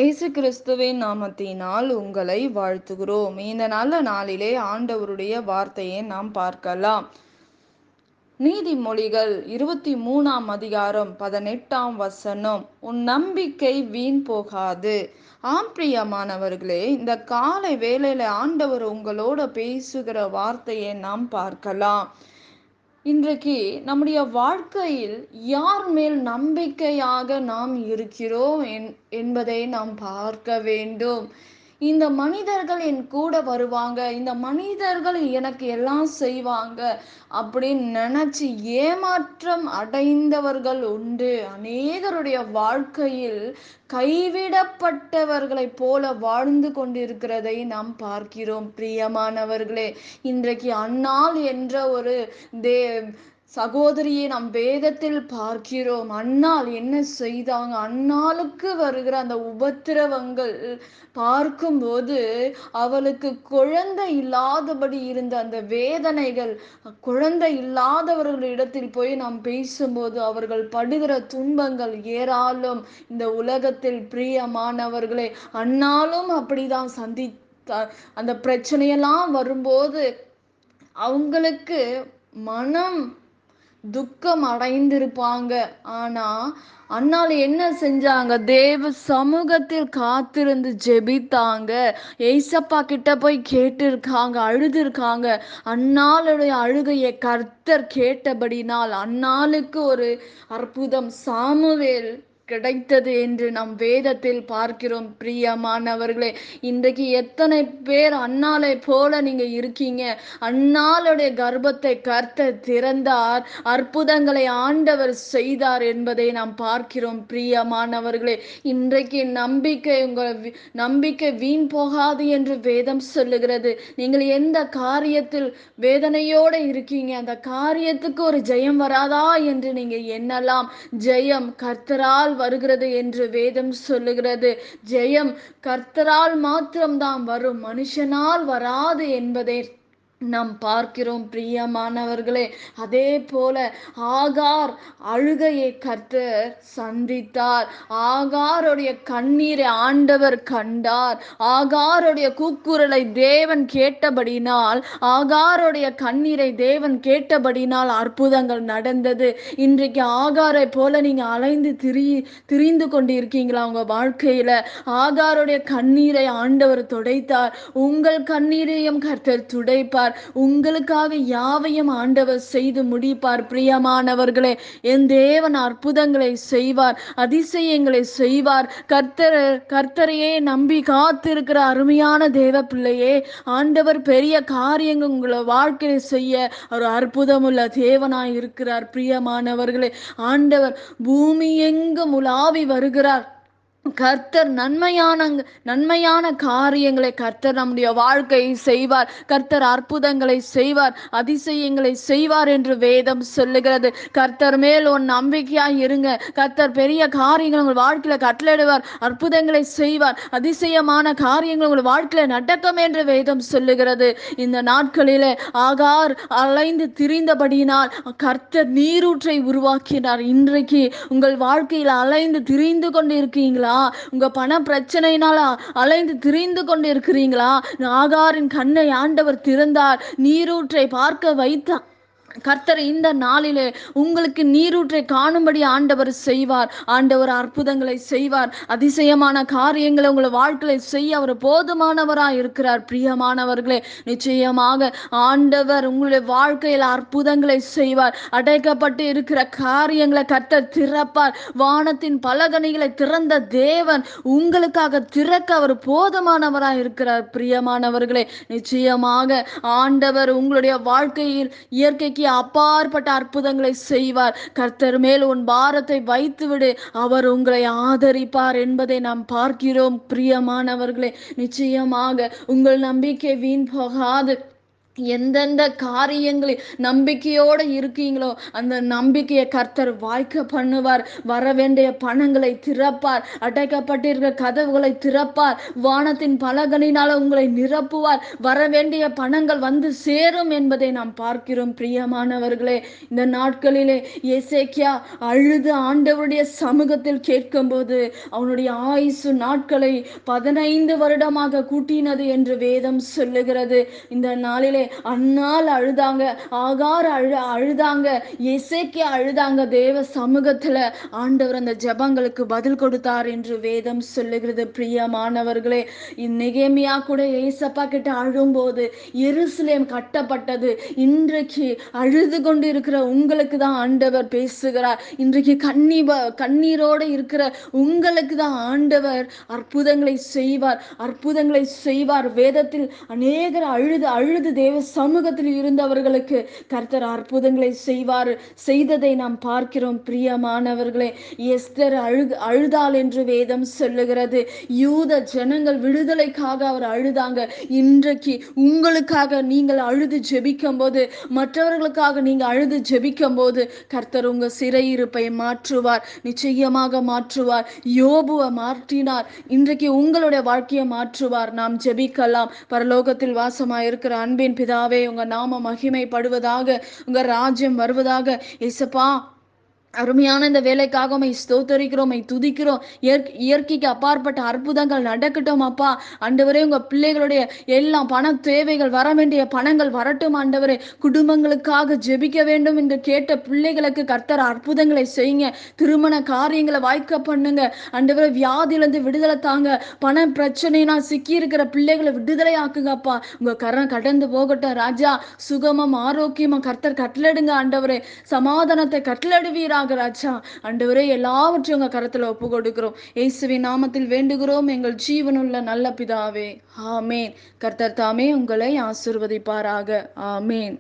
இயேசு கிறிஸ்துவின் நாமத்தினால் உங்களை வாழ்த்துகிறோம். இந்த நல்ல நாளிலே ஆண்டவருடைய வார்த்தையை நாம் பார்க்கலாம். நீதிமொழிகள் 23 18 உன் நம்பிக்கை வீண் போகாது. ஆம் பிரியமானவர்களே, இந்த காலை வேளையில ஆண்டவர் உங்களோட பேசுகிற வார்த்தையை நாம் பார்க்கலாம். இன்றைக்கு நம்முடைய வாழ்க்கையில் யார் மேல் நம்பிக்கையாக நாம் இருக்கிறோம் என்பதை நாம் பார்க்க வேண்டும். இந்த மனிதர்கள் என் கூட வருவாங்க, இந்த மனிதர்கள் எனக்கு எல்லாம் செய்வாங்க அப்படின்னு நினைச்சு ஏமாற்றம் அடைந்தவர்கள் உண்டு. அநேகருடைய வாழ்க்கையில் கைவிடப்பட்டவர்களைப் போல வாழ்ந்து கொண்டிருக்கிறதை நாம் பார்க்கிறோம். பிரியமானவர்களே, இன்றைக்கு அன்னாள் என்ற ஒரு தே சகோதரியை நாம் வேதத்தில் பார்க்கிறோம். அன்னாள் என்ன செய்தாங்க? அன்னாளுக்கு வருகிற அந்த உபத்திரவங்கள் பார்க்கும்போது அவளுக்கு குழந்தை இல்லாதபடி இருந்த அந்த வேதனைகள், குழந்தை இல்லாதவர்களிடத்தில் போய் நாம் பேசும்போது அவர்கள் படுகிற துன்பங்கள் ஏராளம் இந்த உலகத்தில். பிரியமானவர்களே, அன்னாலும் அப்படிதான் அந்த பிரச்சனையெல்லாம் வரும்போது அவங்களுக்கு மனம் துக்கம் அடைந்திருப்பாங்க. ஆனா அன்னாள் என்ன செஞ்சாங்க? தேவ சமூகத்தில் காத்திருந்து ஜெபித்தாங்க. ஏசப்பா கிட்ட போய் கேட்டிருக்காங்க, அழுதுருக்காங்க. அன்னாளுடைய அழுகையை கர்த்தர் கேட்டபடினால் அன்னாளுக்கு ஒரு அற்புதம் சாமுவேல் கிடைத்தது என்று நம் வேதத்தில் பார்க்கிறோம். பிரியமானவர்களே, இன்றைக்கு எத்தனை பேர் அன்னாளை போல நீங்க இருக்கீங்க? அன்னாளுடைய கர்ப்பத்தை கர்த்தர் திறந்தார், அற்புதங்களை ஆண்டவர் செய்தார் என்பதை நாம் பார்க்கிறோம். பிரியமானவர்களே, இன்றைக்கு நம்பிக்கை வீண் போகாது என்று வேதம் சொல்லுகிறது. நீங்கள் எந்த காரியத்தில் வேதனையோடு இருக்கீங்க, அந்த காரியத்துக்கு ஒரு ஜெயம் வராதா என்று நீங்க எண்ணலாம். ஜெயம் கர்த்தரால் வருகிறது என்று வேதம் சொல்லுகிறது. ஜெயம் கர்த்தரால் மாத்திரம்தான் வரும், மனுஷனால் வராது என்பதை நாம் பார்க்கிறோம். பிரியமானவர்களே, அதே போல ஆகார் அழுகையை கர்த்தர் சந்தித்தார். ஆகாருடைய கண்ணீரை ஆண்டவர் கண்டார். ஆகாருடைய கூக்குரலை தேவன் கேட்டபடினால், ஆகாருடைய கண்ணீரை தேவன் கேட்டபடினால் அற்புதங்கள் நடந்தது. இன்றைக்கு ஆகாரை போல நீங்க அலைந்து திரிந்து கொண்டு இருக்கீங்களா? உங்க வாழ்க்கையில ஆகாருடைய கண்ணீரை ஆண்டவர் துடைத்தார். உங்கள் கண்ணீரையும் கர்த்தர் துடைப்பார். உங்களுக்காக யாவையும் ஆண்டவர் செய்து முடிப்பார். பிரியமானவர்களே, என் தேவன் அற்புதங்களை செய்வார், அதிசயங்களை செய்வார். கர்த்தரையே நம்பி காத்திருக்கிற அருமையான தேவ பிள்ளையே, ஆண்டவர் பெரிய காரியங்கள் உங்களை வாழ்க்கையை செய்ய ஒரு அற்புதமுள்ள தேவனாய் இருக்கிறார். பிரியமானவர்களே, ஆண்டவர் பூமி எங்கும் உலாவி வருகிறார். கர்த்தர் நன்மையான காரியங்களை கர்த்தர் நம்முடைய வாழ்க்கையை செய்வார். கர்த்தர் அற்புதங்களை செய்வார், அதிசயங்களை செய்வார் என்று வேதம் சொல்லுகிறது. கர்த்தர் மேல் உன் நம்பிக்கையாய் இருங்க. கர்த்தர் பெரிய காரியங்கள் உங்கள் வாழ்க்கையில கட்டளையிடுவார், அற்புதங்களை செய்வார், அதிசயமான காரியங்கள் உங்கள் வாழ்க்கையில நடக்கும் என்று வேதம் சொல்லுகிறது. இந்த நாட்களிலே ஆகார் அலைந்து திரிந்தபடியினால் கர்த்தர் நீரூற்றை உருவாக்கினார். இன்றைக்கு உங்கள் வாழ்க்கையில் அலைந்து திரிந்து கொண்டு இருக்கீங்களா? உங்க பண பிரச்சனையினால அலைந்து திரிந்து கொண்டு இருக்கிறீங்களா? ஆகாரின் கண்ணை ஆண்டவர் திறந்தார், நீரூற்றை பார்க்க வைத்தார். கர்த்தர் இந்த நாளிலே உங்களுக்கு நீரூற்றை காணும்படி ஆண்டவர் செய்வார். ஆண்டவர் அற்புதங்களை செய்வார், அதிசயமான காரியங்களை உங்களை வாழ்க்கையை செய்ய அவர் போதுமானவராய் இருக்கிறார். பிரியமானவர்களே, நிச்சயமாக ஆண்டவர் உங்களுடைய வாழ்க்கையில் அற்புதங்களை செய்வார். அடைக்கப்பட்டு இருக்கிற காரியங்களை கர்த்தர் திறப்பார். வானத்தின் பலகணிகளை திறந்த தேவன் உங்களுக்காக திறக்க அவர் போதுமானவராய் இருக்கிறார். பிரியமானவர்களே, நிச்சயமாக ஆண்டவர் உங்களுடைய வாழ்க்கையில் இயற்கைக்கு அப்பாற்பட்ட அற்புதங்களை செய்வார். கர்த்தர் மேல் உன் பாரத்தை வைத்துவிடு, அவர் உங்களை ஆதரிப்பார் என்பதை நாம் பார்க்கிறோம். பிரியமானவர்களே, நிச்சயமாக உங்கள் நம்பிக்கை வீண் போகாது. எந்தெந்த காரியங்களை நம்பிக்கையோட இருக்கீங்களோ அந்த நம்பிக்கையை கர்த்தர் வாய்க்க பண்ணுவார். வர வேண்டிய பணங்களை திறப்பார். அடைக்கப்பட்டிருக்கிற கதவுகளை திறப்பார். வானத்தின் பலகணினால உங்களை நிரப்புவார். வர வேண்டிய பணங்கள் வந்து சேரும் என்பதை நாம் பார்க்கிறோம். பிரியமானவர்களே, இந்த நாட்களிலே எசேக்கியா அழுது ஆண்டவருடைய சமூகத்தில் கேட்கும்போது அவனுடைய ஆயுசு நாட்களை 15 வருடமாக கூட்டினது என்று வேதம் சொல்லுகிறது. இந்த நாளிலே அன்னாள் அழுதாங்க, ஆகார் அழுதாங்க, எசேக்கியா அழுதாங்க. தேவ சமூகத்துல ஆண்டவர் அந்த ஜெபங்களுக்கு பதில் கொடுத்தார் என்று வேதம் சொல்லுகிறது. பிரியமானவர்களே, நெகேமியா கூட ஏசப்பா கிட்ட அழும்போது எருசலேம் கட்டப்பட்டது. இன்றைக்கு அழுது கொண்டு இருக்கிற உங்களுக்கு தான் ஆண்டவர் பேசுகிறார். இன்றைக்கு கண்ணீரோடு இருக்கிற உங்களுக்கு தான் ஆண்டவர் அற்புதங்களை செய்வார், அற்புதங்களை செய்வார். வேதத்தில் அநேகர் அழுது அழுது தேவ சமூகத்தில் இருந்தவர்களுக்கு கர்த்தர் அற்புதங்களை செய்ததை நாம் பார்க்கிறோம். பிரியமானவர்களே, எஸ்தர் அழுதாள் என்று வேதம் சொல்லுகிறது. யூத ஜனங்கள் விடுதலைக்காக அவர் அழுதாங்க. இன்றைக்கு உங்களுக்காக நீங்கள் அழுது ஜெபிக்கும் போது, மற்றவர்களுக்காக நீங்க அழுது ஜெபிக்கும் போது கர்த்தர் உங்க சிறையிருப்பை மாற்றுவார், நிச்சயமாக மாற்றுவார். யோபுவை மாற்றினார், இன்றைக்கு உங்களுடைய வாழ்க்கையை மாற்றுவார். நாம் ஜெபிக்கலாம். பரலோகத்தில் வாசமாய் இருக்கிற அன்பின் பிதாவே, உங்க நாம மகிமைப்படுவதாக, உங்க ராஜ்யம் வருவதாக. இயேசப்பா, அருமையான இந்த வேலைக்காக உம்மை ஸ்தோத்தரிக்கிறோம், உம்மை துதிக்கிறோம். இயற்கைக்கு அப்பாற்பட்ட அற்புதங்கள் நடக்கட்டும் அப்பா. ஆண்டவரே, உங்க பிள்ளைகளுடைய எல்லாம் பண தேவைகள், வர வேண்டிய பணங்கள் வரட்டும் ஆண்டவரே. குடும்பங்களுக்காக ஜெபிக்க வேண்டும் என்று கேட்ட பிள்ளைகளுக்கு கர்த்தர் அற்புதங்களை செய்யுங்க. திருமண காரியங்களை வாய்க்க பண்ணுங்க ஆண்டவரே. வியாதியிலிருந்து விடுதலை தாங்க. பண பிரச்சனைனா சிக்கி இருக்கிற பிள்ளைகளை விடுதலை ஆக்குங்கப்பா. உங்க கரம் கடந்து போகட்டும் ராஜா. சுகமும் ஆரோக்கியமும் கர்த்தர் கட்டளடுங்க ஆண்டவரே. சமாதானத்தை கட்டளடுவீரா ராஜா. ஆண்டவரே, எல்லாவற்றையும் உங்க கரத்துல ஒப்பு கொடுக்கிறோம். இயேசுவின் நாமத்தில் வேண்டுகிறோம் எங்கள் ஜீவனுள்ள நல்ல பிதாவே, ஆமேன். கர்த்தர் தாமே உங்களை ஆசீர்வதிப்பாராக. ஆமேன்.